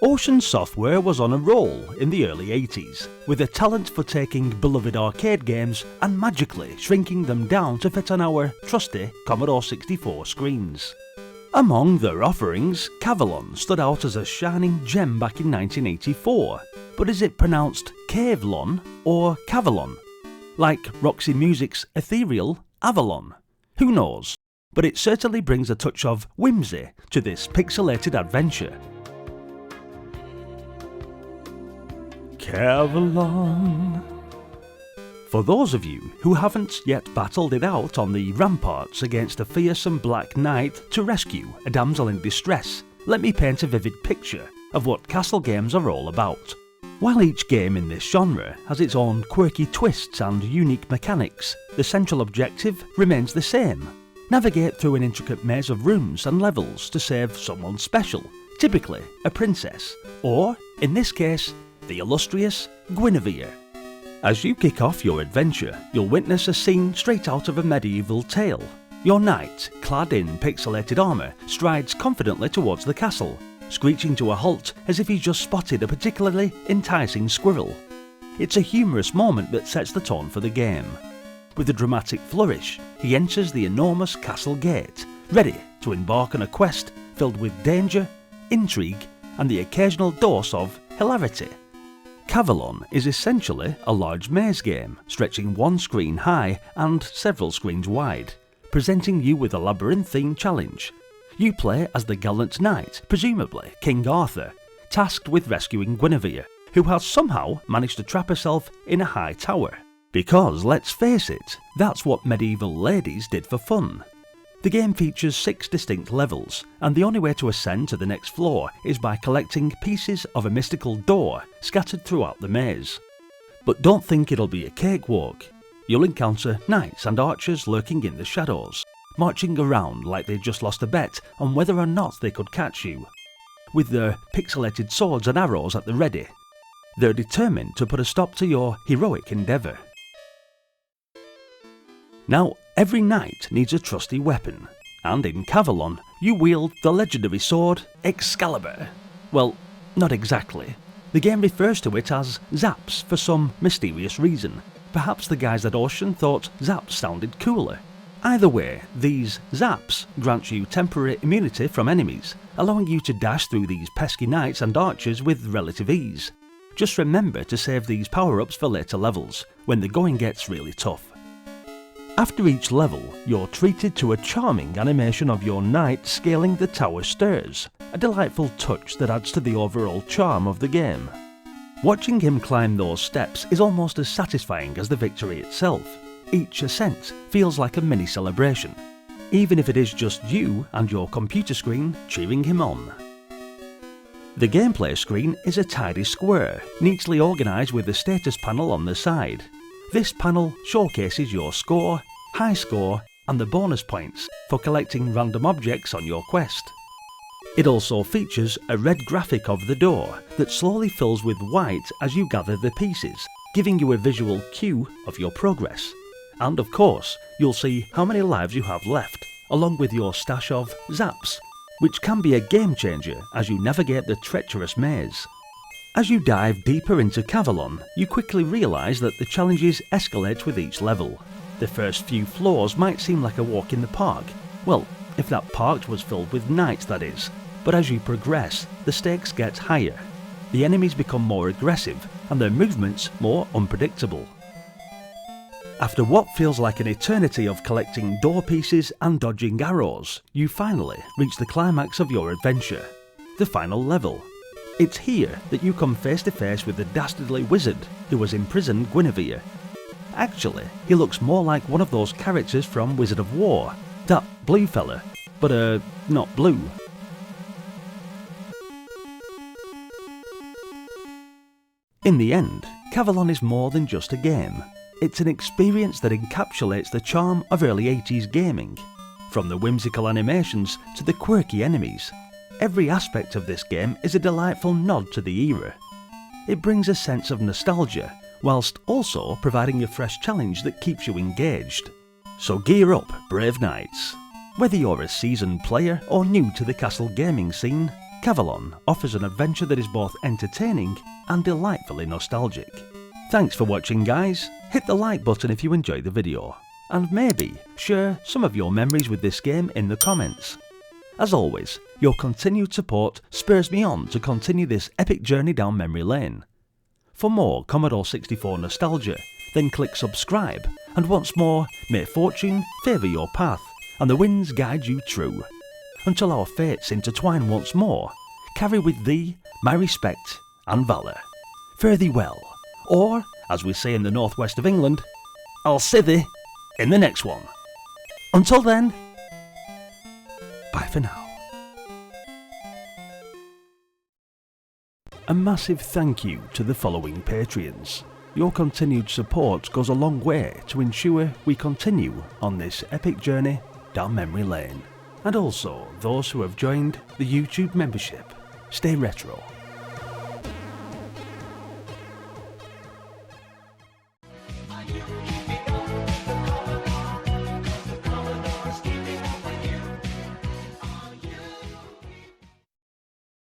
Ocean Software was on a roll in the early 80s, with a talent for taking beloved arcade games and magically shrinking them down to fit on our trusty Commodore 64 screens. Among their offerings, Cavelon stood out as a shining gem back in 1984, but is it pronounced Cavelon or Cavelon? Like Roxy Music's ethereal Avalon? Who knows? But it certainly brings a touch of whimsy to this pixelated adventure. Cavelon. For those of you who haven't yet battled it out on the ramparts against a fearsome black knight to rescue a damsel in distress, let me paint a vivid picture of what castle games are all about. While each game in this genre has its own quirky twists and unique mechanics, the central objective remains the same. Navigate through an intricate maze of rooms and levels to save someone special, typically a princess, or, in this case, the illustrious Guinevere. As you kick off your adventure, you'll witness a scene straight out of a medieval tale. Your knight, clad in pixelated armour, strides confidently towards the castle, screeching to a halt as if he's just spotted a particularly enticing squirrel. It's a humorous moment that sets the tone for the game. With a dramatic flourish, he enters the enormous castle gate, ready to embark on a quest filled with danger, intrigue, and the occasional dose of hilarity. Cavelon is essentially a large maze game, stretching one screen high and several screens wide, presenting you with a labyrinthine challenge. You play as the gallant knight, presumably King Arthur, tasked with rescuing Guinevere, who has somehow managed to trap herself in a high tower. Because, let's face it, that's what medieval ladies did for fun. The game features 6 distinct levels, and the only way to ascend to the next floor is by collecting pieces of a mystical door scattered throughout the maze. But don't think it'll be a cakewalk. You'll encounter knights and archers lurking in the shadows, marching around like they'd just lost a bet on whether or not they could catch you. With their pixelated swords and arrows at the ready, they're determined to put a stop to your heroic endeavour. Now, every knight needs a trusty weapon, and in Cavelon, you wield the legendary sword Excalibur. Well, not exactly. The game refers to it as Zaps for some mysterious reason. Perhaps the guys at Ocean thought Zaps sounded cooler. Either way, these Zaps grant you temporary immunity from enemies, allowing you to dash through these pesky knights and archers with relative ease. Just remember to save these power-ups for later levels, when the going gets really tough. After each level, you're treated to a charming animation of your knight scaling the tower stairs, a delightful touch that adds to the overall charm of the game. Watching him climb those steps is almost as satisfying as the victory itself. Each ascent feels like a mini celebration, even if it is just you and your computer screen cheering him on. The gameplay screen is a tidy square, neatly organised with a status panel on the side. This panel showcases your score, high score, and the bonus points for collecting random objects on your quest. It also features a red graphic of the door that slowly fills with white as you gather the pieces, giving you a visual cue of your progress. And of course, you'll see how many lives you have left, along with your stash of Zaps, which can be a game changer as you navigate the treacherous maze. As you dive deeper into Cavelon, you quickly realise that the challenges escalate with each level. The first few floors might seem like a walk in the park. Well, if that park was filled with knights, that is. But as you progress, the stakes get higher. The enemies become more aggressive, and their movements more unpredictable. After what feels like an eternity of collecting door pieces and dodging arrows, you finally reach the climax of your adventure, the final level. It's here that you come face to face with the dastardly wizard who has imprisoned Guinevere. Actually, he looks more like one of those characters from Wizard of War, that blue fella, but not blue. In the end, Cavelon is more than just a game. It's an experience that encapsulates the charm of early 80s gaming. From the whimsical animations to the quirky enemies, every aspect of this game is a delightful nod to the era. It brings a sense of nostalgia, whilst also providing a fresh challenge that keeps you engaged. So gear up, brave knights. Whether you're a seasoned player or new to the castle gaming scene, Cavelon offers an adventure that is both entertaining and delightfully nostalgic. Thanks for watching, guys. Hit the like button if you enjoyed the video, and maybe share some of your memories with this game in the comments. As always, your continued support spurs me on to continue this epic journey down memory lane. For more Commodore 64 nostalgia, then click subscribe, and once more, may fortune favour your path and the winds guide you true. Until our fates intertwine once more, carry with thee my respect and valour. Fare thee well, or, as we say in the northwest of England, I'll see thee in the next one. Until then, bye for now. A massive thank you to the following Patreons. Your continued support goes a long way to ensure we continue on this epic journey down memory lane. And also those who have joined the YouTube membership. Stay retro.